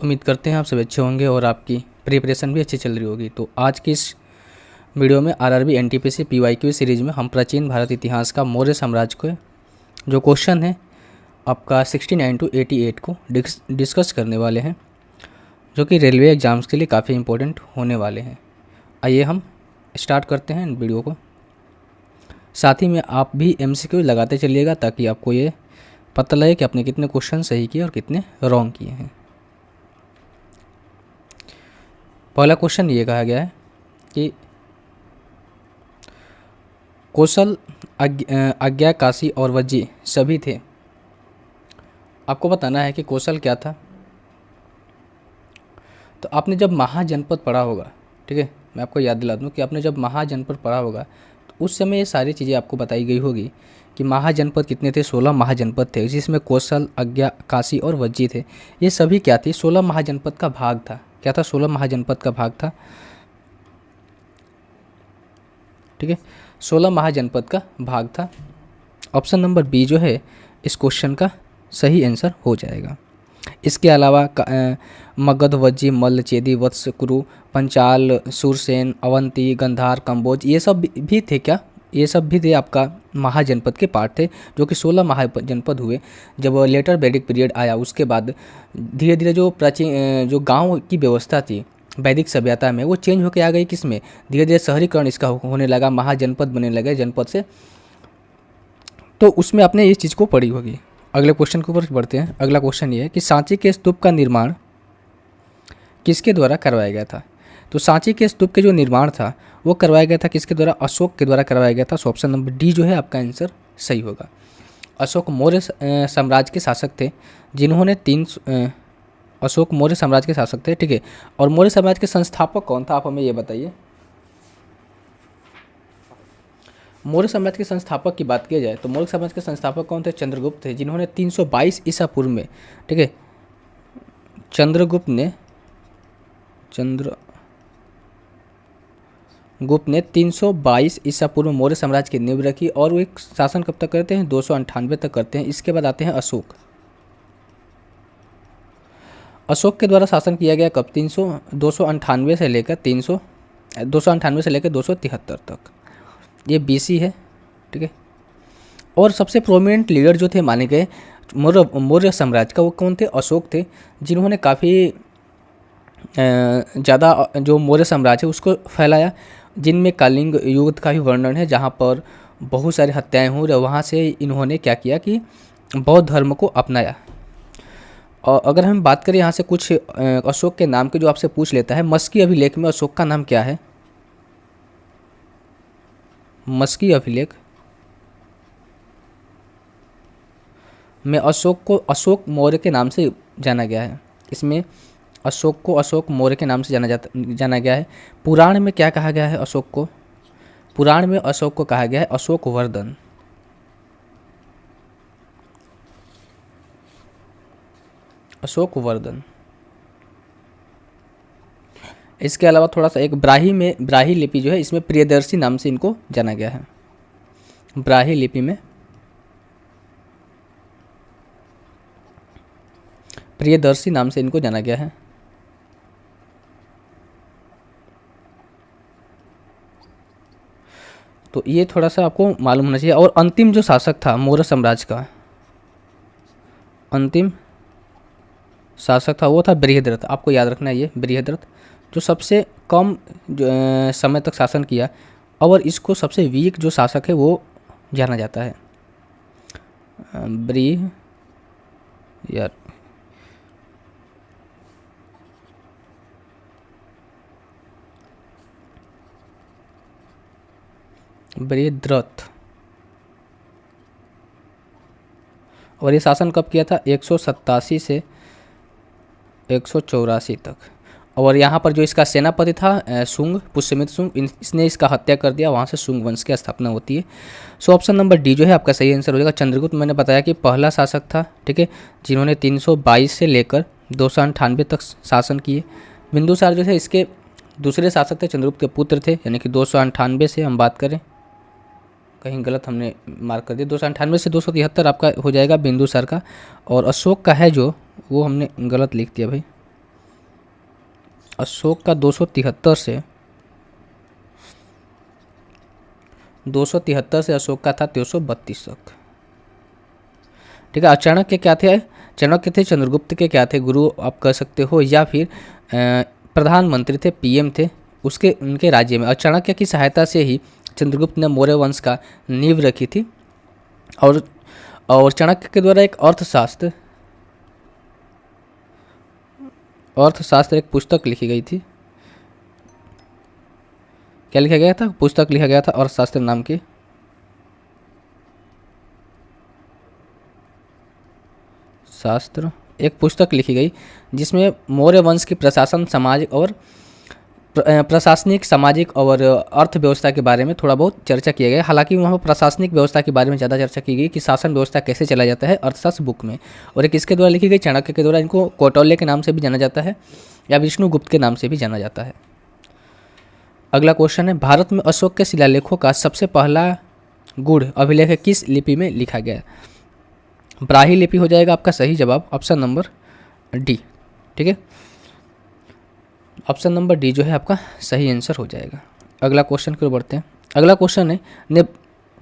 उम्मीद करते हैं आप सब अच्छे होंगे और आपकी प्रिपरेशन भी अच्छी चल रही होगी। तो आज की इस वीडियो में आरआरबी एनटीपीसी पीवाईक्यू सीरीज में हम प्राचीन भारत इतिहास का मौर्य साम्राज्य को जो क्वेश्चन है आपका 69 to 88 को डिस्कस करने वाले हैं, जो कि रेलवे एग्ज़ाम्स के लिए काफ़ी इंपॉर्टेंट होने वाले हैं। आइए हम स्टार्ट करते हैं वीडियो को। साथ ही में आप भी एमसीक्यू लगाते चलिएगा ताकि आपको ये पता लगे कि आपने कितने क्वेश्चन सही किए और कितने रॉन्ग किए हैं। पहला क्वेश्चन ये कहा गया है कि कौशल, आज्ञा, काशी और वज्जी सभी थे। आपको बताना है कि कौशल क्या था। तो आपने जब महाजनपद पढ़ा होगा, ठीक है, मैं आपको याद दिला दूं कि आपने जब महाजनपद पढ़ा होगा तो उस समय ये सारी चीज़ें आपको बताई गई होगी कि महाजनपद कितने थे। 16 महाजनपद थे, जिसमें कौशल, आज्ञा, काशी और वज्जी थे। ये सभी क्या थी? 16 महाजनपद का भाग था। क्या था? 16 महाजनपद का भाग था, ठीक है, 16 महाजनपद का भाग था। ऑप्शन नंबर बी जो है इस क्वेश्चन का सही आंसर हो जाएगा। इसके अलावा मगध, वज्जी, मल्ल, चेदी, वत्स, कुरु, पंचाल, सुरसेन, अवंती, गंधार, कंबोज, ये सब भी थे। क्या? ये सब भी थे आपका महाजनपद के पार्ट थे, जो कि 16 महाजनपद हुए। जब लेटर वैदिक पीरियड आया उसके बाद धीरे धीरे जो प्राचीन जो गांव की व्यवस्था थी वैदिक सभ्यता में, वो चेंज होकर आ गई। किसमें? धीरे धीरे शहरीकरण इसका होने लगा, महाजनपद बनने लगे जनपद से। तो उसमें आपने इस चीज़ को पढ़ी होगी। अगले क्वेश्चन के ऊपर बढ़ते हैं। अगला क्वेश्चन ये है कि सांची के स्तूप का निर्माण किसके द्वारा करवाया गया था? तो सांची के स्तूप के जो निर्माण था वो करवाया गया था किसके द्वारा? अशोक के द्वारा करवाया गया था। सो ऑप्शन नंबर डी जो है आपका आंसर सही होगा। अशोक मौर्य साम्राज्य के शासक थे, जिन्होंने अशोक मौर्य साम्राज्य के शासक थे, ठीक है। और मौर्य साम्राज्य के संस्थापक कौन था? आप हमें ये बताइए। मौर्य साम्राज्य के संस्थापक की बात की जाए तो मौर्य साम्राज्य के संस्थापक कौन थे? चंद्रगुप्त थे, जिन्होंने 322 ईसा पूर्व में, ठीक है, चंद्रगुप्त ने 322 ईसा पूर्व मौर्य साम्राज्य की नींव रखी। और वो एक शासन कब तक करते हैं? 298 तक करते हैं। इसके बाद आते हैं अशोक। अशोक के द्वारा शासन किया गया कब? 298 से लेकर 273 तक। ये बीसी है, ठीक है। और सबसे प्रोमिनेंट लीडर जो थे माने गए मौर्य साम्राज्य का, वो कौन थे? अशोक थे, जिन्होंने काफ़ी ज़्यादा जो मौर्य साम्राज्य है उसको फैलाया, जिनमें कलिंग युद्ध का भी वर्णन है, जहाँ पर बहुत सारी हत्याएं हुई। और वहाँ से इन्होंने क्या किया कि बौद्ध धर्म को अपनाया। और अगर हम बात करें यहाँ से कुछ अशोक के नाम के, जो आपसे पूछ लेता है, मस्की अभिलेख में अशोक का नाम क्या है? मस्की अभिलेख में अशोक को अशोक मौर्य के नाम से जाना गया है। इसमें अशोक को अशोक मौर्य के नाम से जाना गया है। पुराण में क्या कहा गया है अशोक को? पुराण में अशोक को कहा गया है अशोक वर्धन। अशोक वर्धन। इसके अलावा थोड़ा सा एक ब्राही लिपि जो है, इसमें प्रियदर्शी नाम से इनको जाना गया है। ब्राही लिपि में प्रियदर्शी नाम से इनको जाना गया है। तो ये थोड़ा सा आपको मालूम होना चाहिए। और अंतिम जो शासक था मौर्य साम्राज्य का, अंतिम शासक था वो था बृहद्रथ। आपको याद रखना है ये बृहद्रथ, जो सबसे कम समय तक शासन किया। और इसको सबसे वीक जो शासक है वो जाना जाता है बृहद्रथ। और ये शासन कब किया था? 187 से 184 तक। और यहाँ पर जो इसका सेनापति था शुंग, पुष्यमित्र शुंग, इसने इसका हत्या कर दिया। वहाँ से शुंग वंश की स्थापना होती है। सो ऑप्शन नंबर डी जो है आपका सही आंसर हो जाएगा। चंद्रगुप्त मैंने बताया कि पहला शासक था, ठीक है, जिन्होंने 322 से लेकर 298 तक शासन किए। बिंदुसार जो है इसके दूसरे शासक थे, चंद्रगुप्त के पुत्र थे, यानी कि 298 से हम बात करें, कहीं गलत हमने मार्क कर दिया, 298 से 273 आपका हो जाएगा बिंदुसार का। और अशोक का है जो, वो हमने गलत लिख दिया भाई, अशोक का 273 से 273 से अशोक का था 332 तक। ठीक है। चाणक्य क्या थे? चाणक्य थे चंद्रगुप्त के क्या थे? गुरु आप कह सकते हो, या फिर प्रधानमंत्री थे, पीएम थे उसके उनके राज्य में। और चाणक्य की सहायता से ही चंद्रगुप्त ने मौर्य वंश का नींव रखी थी। और चाणक्य के द्वारा एक अर्थशास्त्र एक पुस्तक लिखी गई थी। क्या लिखा गया था? पुस्तक लिखा गया था अर्थशास्त्र नाम की। शास्त्र एक पुस्तक लिखी गई जिसमें मौर्य वंश की प्रशासनिक, सामाजिक और अर्थव्यवस्था के बारे में थोड़ा बहुत चर्चा किया गया। हालांकि वहाँ पर प्रशासनिक व्यवस्था के बारे में ज़्यादा चर्चा की गई कि शासन व्यवस्था कैसे चला जाता है अर्थशास्त्र बुक में। और एक किसके द्वारा लिखी गई? चाणक्य के द्वारा। इनको कौटिल्य के नाम से भी जाना जाता है या विष्णुगुप्त के नाम से भी जाना जाता है। अगला क्वेश्चन है, भारत में अशोक के शिलालेखों का सबसे पहला गूढ़ अभिलेख किस लिपि में लिखा गया? ब्राह्मी लिपि हो जाएगा आपका सही जवाब, ऑप्शन नंबर डी। ठीक है, ऑप्शन नंबर डी जो है आपका सही आंसर हो जाएगा। अगला क्वेश्चन की ओर बढ़ते हैं। अगला क्वेश्चन है, ने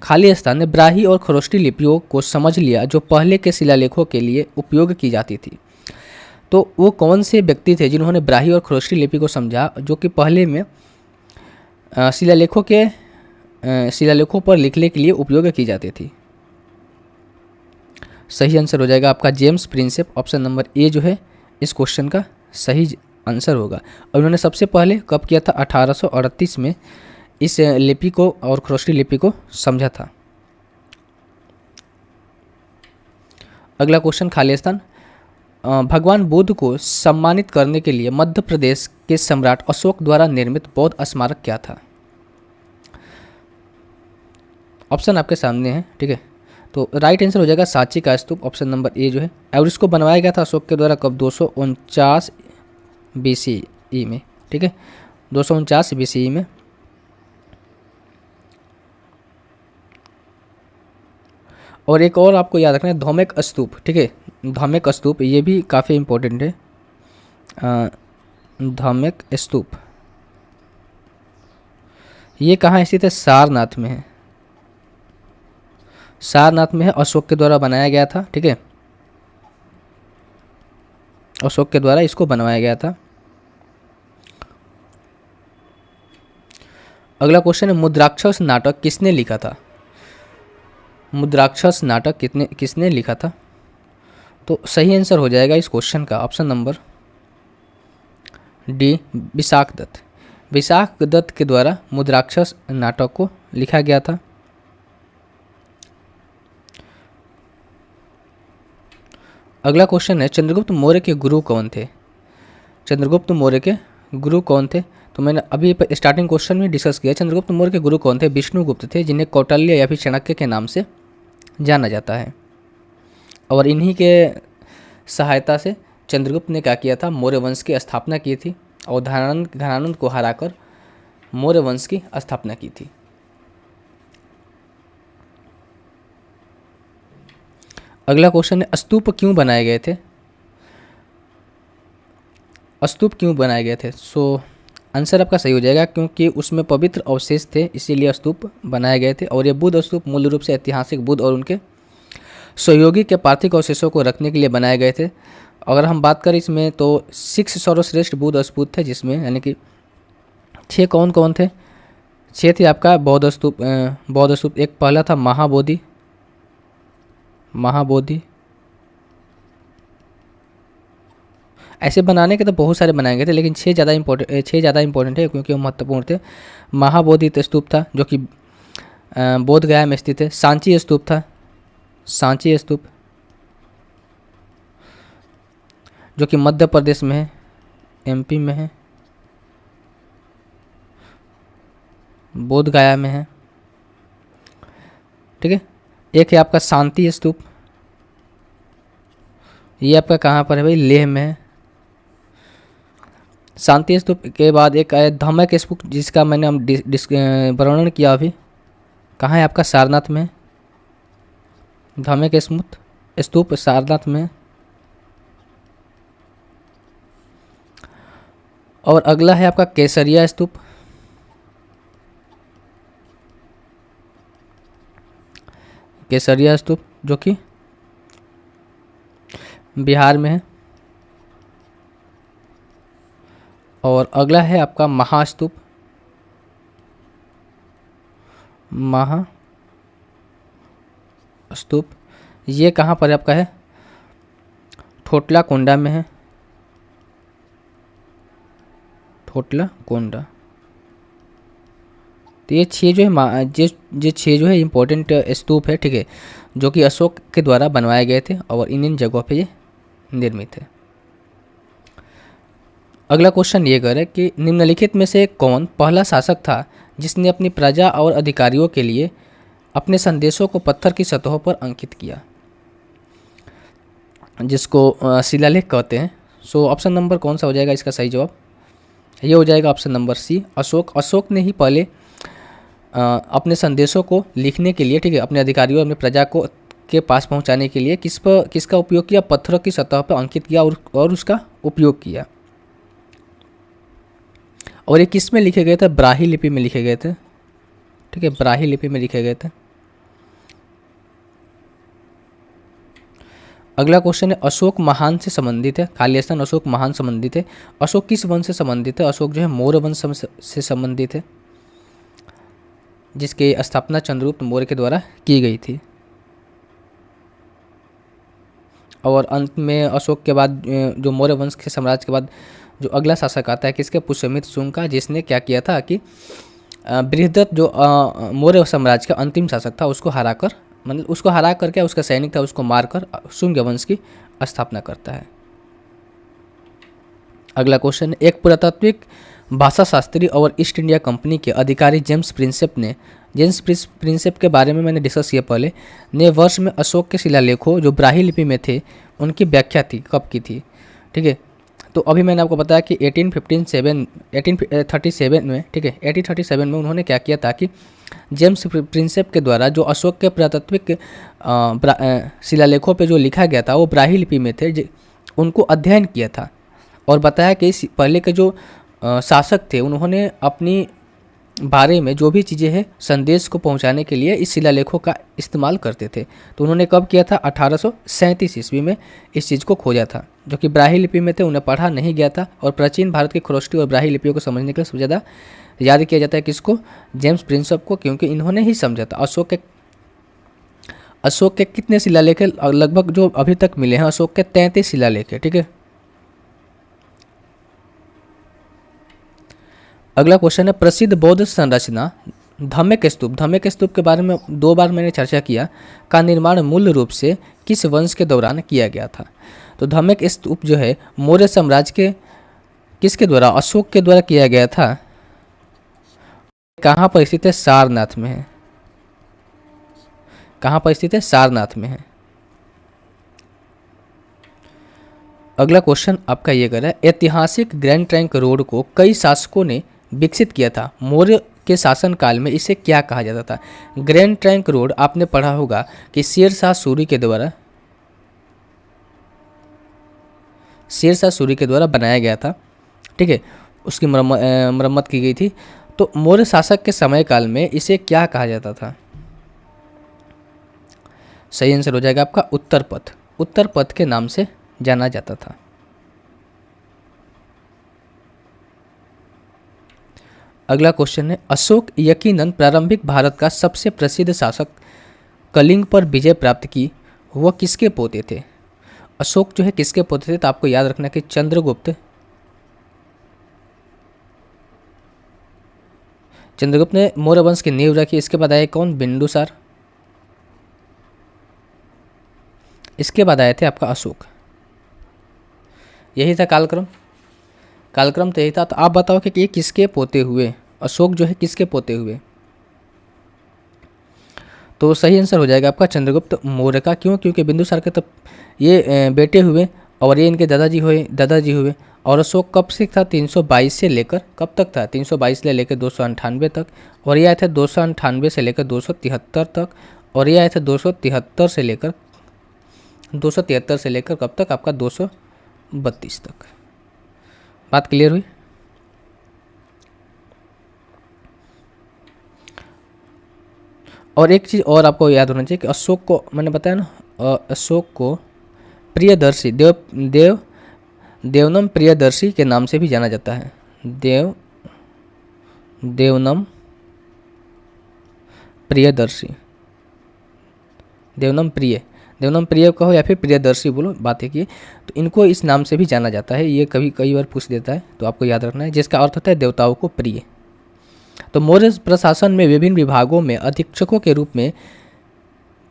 खाली स्थान ने ब्राह्मी और खरोष्टी लिपियों को समझ लिया जो पहले के शिलालेखों के लिए उपयोग की जाती थी। तो वो कौन से व्यक्ति थे जिन्होंने ब्राह्मी और खरोष्टी लिपि को समझा जो कि पहले में शिलालेखों पर लिखने के लिए उपयोग की जाती थी? सही आंसर हो जाएगा आपका James Prinsep, option number A जो है इस क्वेश्चन का सही आंसर होगा। और उन्होंने सबसे पहले कब किया था? 1838 में इस लिपि को और खरोष्टी लिपि को समझा था। अगला क्वेश्चन, खाली स्थान। भगवान बुद्ध को सम्मानित करने के लिए मध्य प्रदेश के सम्राट अशोक द्वारा निर्मित बौद्ध स्मारक क्या था? ऑप्शन आपके सामने है। ठीक है, तो राइट आंसर हो जाएगा सांची का स्तूप, ऑप्शन नंबर ए जो है। और इसको बनवाया गया था अशोक के द्वारा कब? 249 BCE में। ठीक है, 249 BCE में। और एक और आपको याद रखना है, धौमिक स्तूप। ठीक है, धौमिक स्तूप ये भी काफ़ी इम्पोर्टेंट है। धौमिक स्तूप ये कहाँ स्थित है? सारनाथ में है। सारनाथ में है, अशोक के द्वारा बनाया गया था। ठीक है, अशोक के द्वारा इसको बनवाया गया था। अगला क्वेश्चन है, मुद्राक्षस नाटक किसने लिखा था? मुद्राक्षस नाटक किसने लिखा था? तो सही आंसर हो जाएगा इस क्वेश्चन का option number D, Vishakh Datt. Vishakh Datt के द्वारा मुद्राक्षस नाटक को लिखा गया था। अगला क्वेश्चन है, चंद्रगुप्त मौर्य के गुरु कौन थे? चंद्रगुप्त मौर्य के गुरु कौन थे? तो मैंने अभी स्टार्टिंग क्वेश्चन में डिस्कस किया। चंद्रगुप्त मौर्य के गुरु कौन थे? विष्णुगुप्त थे, जिन्हें कौटिल्य या फिर चाणक्य के नाम से जाना जाता है। और इन्हीं के सहायता से चंद्रगुप्त ने क्या किया था? मौर्य वंश की स्थापना की थी और घनानंद को हराकर मौर्य वंश की स्थापना की थी। अगला क्वेश्चन है, स्तूप क्यों बनाए गए थे? स्तूप क्यों बनाए गए थे? सो आंसर आपका सही हो जाएगा, क्योंकि उसमें पवित्र अवशेष थे, इसीलिए स्तूप बनाए गए थे। और ये बुद्ध स्तूप मूल रूप से ऐतिहासिक बुद्ध और उनके सहयोगी के पार्थिव अवशेषों को रखने के लिए बनाए गए थे। अगर हम बात करें इसमें तो 6 सर्वश्रेष्ठ बुद्ध स्तूप थे, जिसमें यानी कि 6 कौन कौन थे? 6 थे आपका बौद्ध स्तूप। एक पहला था महाबोधि। ऐसे बनाने के तो बहुत सारे बनाए गए थे, लेकिन 6 ज़्यादा इंपॉर्टेंट है क्योंकि वो महत्वपूर्ण थे। महाबोधि स्तूप था जो कि बोध गया में स्थित है। सांची स्तूप था, सांची स्तूप जो कि मध्य प्रदेश में है, MP में है। बोध गया में है। ठीक है, एक है आपका शांति स्तूप, ये आपका कहाँ पर है भाई? लेह में है। शांति स्तूप के बाद एक आया धमक स्तूप, जिसका मैंने वर्णन किया अभी, कहाँ है आपका? सारनाथ में। धमक स्तूप सारनाथ में। और अगला है आपका केसरिया स्तूप। केसरिया स्तूप जो कि बिहार में है। और अगला है आपका महास्तूप। महास्तूप ये कहाँ पर आपका है? ठोटला कोंडा में है। ठोटला कोंडा। तो ये छः जो है ये छः जो है इम्पोर्टेंट स्तूप है, ठीक है, जो कि अशोक के द्वारा बनवाए गए थे और इन जगहों पे ये निर्मित है। अगला क्वेश्चन ये कर है कि निम्नलिखित में से कौन पहला शासक था जिसने अपनी प्रजा और अधिकारियों के लिए अपने संदेशों को पत्थर की सतहों पर अंकित किया, जिसको शिलालेख कहते हैं। सो ऑप्शन नंबर कौन सा हो जाएगा इसका सही जवाब? ये हो जाएगा option number C, Ashok. Ashok ने ही पहले अपने संदेशों को लिखने के लिए, ठीक है, अपने अधिकारियों, अपने प्रजा को के पास पहुंचाने के लिए किसका उपयोग किया? पत्थरों की सतह पर अंकित किया और उसका उपयोग किया। और ये किस में लिखे गए थे? ब्राही लिपि में लिखे गए थे, ठीक है, ब्राही लिपि में लिखे गए थे। अगला क्वेश्चन है अशोक महान से संबंधित है। खाली स्थान अशोक महान संबंधित है। अशोक किस वंश से संबंधित है? अशोक जो है मौर्य वंश से संबंधित है, जिसकी स्थापना चंद्रगुप्त मौर्य के द्वारा की गई थी। और अंत में अशोक के बाद जो मौर्य वंश के साम्राज्य के बाद जो अगला शासक आता है किसके? पुष्यमित्र शुंग का, जिसने क्या किया था कि बृहदत्त जो मौर्य साम्राज्य का अंतिम शासक था उसको हराकर, मतलब उसको हरा करके उसका सैनिक था उसको मारकर शुंग वंश की स्थापना करता है। अगला क्वेश्चन, एक पुरातात्विक भाषा शास्त्री और ईस्ट इंडिया कंपनी के अधिकारी जेम्स प्रिंसेप के बारे में मैंने डिस्कस किया पहले, ने वर्ष में अशोक के शिलालेखों जो ब्राही लिपि में थे उनकी व्याख्या थी, कब की थी, ठीक है। तो अभी मैंने आपको बताया कि 1837 में, ठीक है, 1837 में उन्होंने क्या किया था कि जेम्स प्रिंसेप के द्वारा जो अशोक के पुरातात्विक शिलालेखों पे जो लिखा गया था वो ब्राही लिपि में थे, उनको अध्ययन किया था और बताया कि पहले के जो शासक थे उन्होंने अपनी बारे में जो भी चीज़ें हैं संदेश को पहुंचाने के लिए इस शिलालेखों का इस्तेमाल करते थे। तो उन्होंने कब किया था? 1837 ईस्वी में इस चीज़ को खोजा था, जो कि ब्राही लिपि में थे, उन्हें पढ़ा नहीं गया था। और प्राचीन भारत की खरोष्टी और ब्राही लिपियों को समझने के लिए सबसे ज़्यादा याद किया जाता है किसको? जेम्स प्रिंसेप को, क्योंकि इन्होंने ही समझा था। अशोक के कितने शिलालेख लगभग जो अभी तक मिले हैं? अशोक के 33 शिलालेख है, ठीक है। अगला क्वेश्चन है प्रसिद्ध बौद्ध संरचना धम्मिक स्तूप के बारे में 2 बार मैंने चर्चा किया, का निर्माण मूल रूप से किस वंश के दौरान किया गया था? तो धम्मिक स्तूप जो है मौर्य साम्राज्य के किसके द्वारा? अशोक के द्वारा किया गया था। कहाँ पर स्थित है? सारनाथ में है। कहाँ पर स्थित है? सारनाथ में है। अगला क्वेश्चन आपका ये कर रहा है ऐतिहासिक ग्रैंड ट्रंक रोड को कई शासकों ने विकसित किया था, मौर्य के शासनकाल में इसे क्या कहा जाता था? ग्रैंड ट्रंक रोड आपने पढ़ा होगा कि शेर शाह सूरी के द्वारा बनाया गया था, ठीक है, उसकी मरम्मत की गई थी। तो मौर्य शासक के समय काल में इसे क्या कहा जाता था? सही आंसर हो जाएगा आपका उत्तर पथ के नाम से जाना जाता था। अगला क्वेश्चन है अशोक यकीनन प्रारंभिक भारत का सबसे प्रसिद्ध शासक कलिंग पर विजय प्राप्त की, वह किसके पोते थे? अशोक जो है किसके पोते थे? तो आपको याद रखना कि चंद्रगुप्त ने मौर्य वंश की नींव रखी। इसके बाद आए कौन? बिंदुसार। इसके बाद आए थे आपका अशोक। यही था कालक्रम तो यही था। तो आप बताओ कि ये किसके पोते हुए? अशोक जो है किसके पोते हुए? तो सही आंसर हो जाएगा आपका चंद्रगुप्त मौर्य का। क्यों? क्योंकि बिंदुसार के तब ये बेटे हुए और ये इनके दादाजी हुए। और अशोक कब से था? 322 से लेकर कब तक था? 322 से लेकर 298 तक। और ये आए थे 298 से लेकर 273 तक। और ये आए थे 273 से लेकर कब तक? आपका 232 तक। बात क्लियर हुई? और एक चीज़ और आपको याद होना चाहिए कि अशोक को मैंने बताया ना, अशोक को प्रियदर्शी देवनम प्रियदर्शी के नाम से भी जाना जाता है। देवनम प्रियदर्शी, देवनम प्रिय कहो या फिर प्रियदर्शी बोलो, बात एक ही। तो इनको इस नाम से भी जाना जाता है, ये कई बार पूछ देता है तो आपको याद रखना है, जिसका अर्थ होता है देवताओं को प्रिय। तो मौर्य प्रशासन में विभिन्न विभागों में अधीक्षकों के रूप में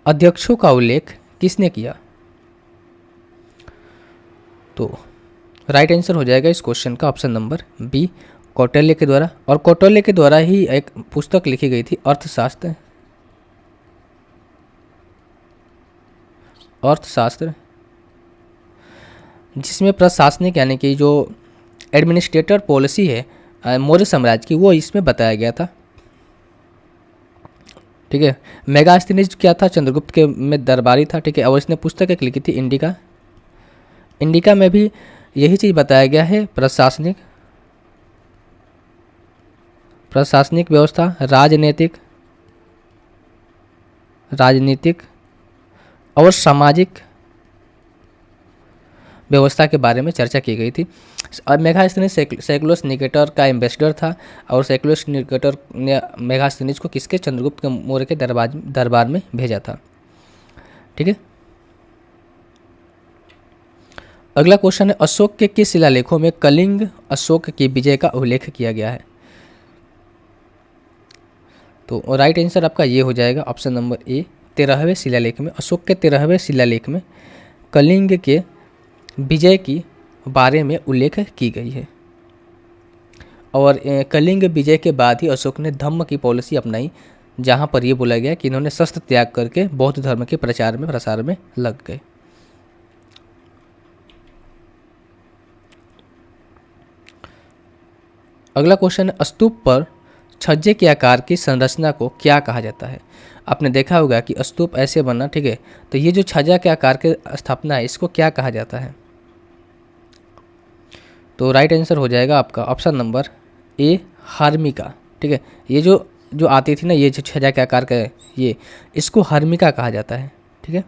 अध्यक्षों का उल्लेख किसने किया? तो राइट आंसर हो जाएगा इस क्वेश्चन का ऑप्शन नंबर बी, कौटिल्य के द्वारा। और कौटिल्य के द्वारा ही एक पुस्तक लिखी गई थी अर्थशास्त्र, जिसमें प्रशासनिक यानी कि जो एडमिनिस्ट्रेटर पॉलिसी है मौर्य साम्राज्य की, वो इसमें बताया गया था। ठीक है, मेगास्थनीज क्या था? चंद्रगुप्त के में दरबारी था। ठीक है, और इसने पुस्तक एक लिखी थी इंडिका में भी यही चीज़ बताया गया है, प्रशासनिक व्यवस्था, राजनीतिक और सामाजिक व्यवस्था के बारे में चर्चा की गई थी। और मेगास्थनीज सेकुलस निकेटर का एम्बेसडर था, और सेकुलस निकेटर ने मेगास्थनीज को किसके? चंद्रगुप्त के मौर्य के दरबार में भेजा था। ठीक है, अगला क्वेश्चन है, अशोक के किस शिलालेखों में कलिंग अशोक की विजय का उल्लेख किया गया है? तो राइट आंसर आपका ये हो जाएगा ऑप्शन नंबर ए, 13वें शिलालेख में, अशोक के 13वें शिलालेख में कलिंग के विजय की बारे में उल्लेख की गई है। और कलिंग विजय के बाद ही अशोक ने धम्म की पॉलिसी अपनाई, जहां पर ये बोला गया कि इन्होंने शस्त्र त्याग करके बौद्ध धर्म के प्रसार में लग गए। अगला क्वेश्चन है, स्तूप पर छज्जे के आकार की संरचना को क्या कहा जाता है? आपने देखा होगा कि स्तूप ऐसे बना, ठीक है, तो ये जो छज्जा के आकार की स्थापना है, इसको क्या कहा जाता है? तो राइट आंसर हो जाएगा आपका ऑप्शन नंबर ए, हर्मिका। ठीक है, ये जो आती थी ना, ये जो छज्जा के आकार का ये, इसको हर्मिका कहा जाता है। ठीक है,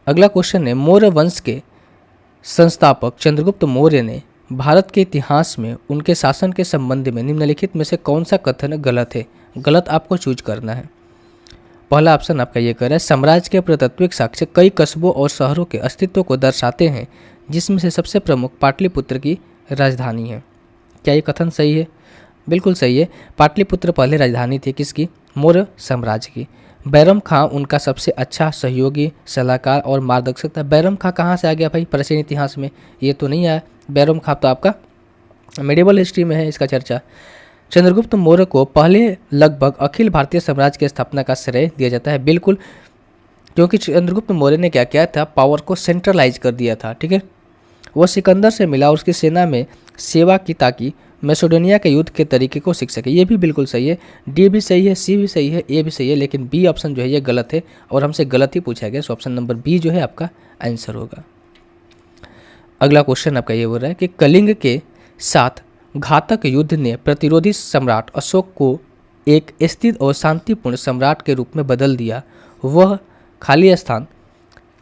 अगला क्वेश्चन है, मौर्य वंश के संस्थापक चंद्रगुप्त मौर्य ने भारत के इतिहास में उनके शासन के संबंध में निम्नलिखित में से कौन सा कथन गलत है? गलत आपको चूज करना है। पहला ऑप्शन आपका ये कह रहा है, साम्राज्य के पुरातात्विक साक्ष्य कई कस्बों और शहरों के अस्तित्व को दर्शाते हैं, जिसमें से सबसे प्रमुख पाटलिपुत्र की राजधानी है। क्या ये कथन सही है? बिल्कुल सही है। पाटलिपुत्र पहले राजधानी थी किसकी? मौर्य साम्राज्य की। बैरम खां उनका सबसे अच्छा सहयोगी, सलाहकार और मार्गदर्शक था। बैरम खां कहाँ से आ गया भाई प्राचीन इतिहास में? ये तो नहीं आया। बैरम खां तो आपका मेडिवल हिस्ट्री में है इसका चर्चा। चंद्रगुप्त मौर्य को पहले लगभग अखिल भारतीय साम्राज्य की स्थापना का श्रेय दिया जाता है। बिल्कुल, क्योंकि चंद्रगुप्त मौर्य ने क्या किया था? पावर को सेंट्रलाइज कर दिया था। ठीक है, वह सिकंदर से मिला और उसकी सेना में सेवा की ताकि मैसेडोनिया के युद्ध के तरीके को सीख सके। ये भी बिल्कुल सही है। डी भी सही है, सी भी सही है, ए भी सही है, लेकिन बी ऑप्शन जो है ये गलत है और हमसे गलत ही पूछा गया। सो ऑप्शन नंबर बी जो है आपका आंसर होगा। अगला क्वेश्चन आपका ये बोल रहा है कि कलिंग के साथ घातक युद्ध ने प्रतिरोधी सम्राट अशोक को एक स्थिर और शांतिपूर्ण सम्राट के रूप में बदल दिया। वह खाली स्थान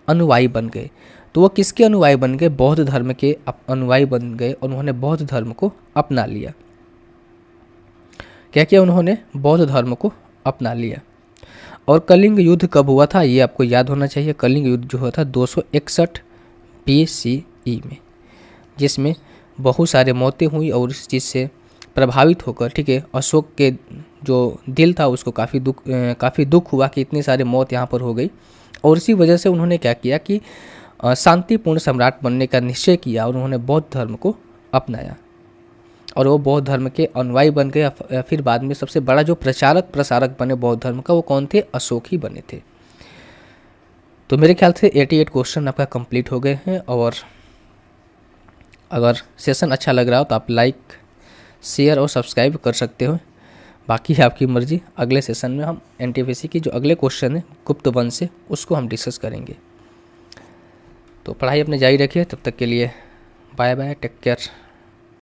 अनुयायी बन गए। तो वो किसके अनुयायी बन गए? बौद्ध धर्म के अनुयायी बन गए। उन्होंने बौद्ध धर्म को अपना लिया। क्या किया उन्होंने? बौद्ध धर्म को अपना लिया। और कलिंग युद्ध कब हुआ था? ये आपको याद होना चाहिए। कलिंग युद्ध जो हुआ था 261 BCE में, जिसमें बहुत सारे मौतें हुई और इस चीज़ से प्रभावित होकर, ठीक है, अशोक के जो दिल था उसको काफ़ी दुख हुआ कि इतनी सारी मौत यहाँ पर हो गई। और इसी वजह से उन्होंने क्या किया कि शांतिपूर्ण सम्राट बनने का निश्चय किया और उन्होंने बौद्ध धर्म को अपनाया और वो बौद्ध धर्म के अनुयायी बन गए। फिर बाद में सबसे बड़ा जो प्रसारक बने बौद्ध धर्म का, वो कौन थे? अशोक ही बने थे। तो मेरे ख्याल से 88 क्वेश्चन आपका कंप्लीट हो गए हैं। और अगर सेशन अच्छा लग रहा हो तो आप लाइक, शेयर और सब्सक्राइब कर सकते हो। बाकी आपकी मर्जी। अगले सेशन में हम NTPC की जो अगले क्वेश्चन है गुप्त वंश से, उसको हम डिस्कस करेंगे। तो पढ़ाई अपने जारी रखिए। तब तक के लिए बाय बाय, टेक केयर।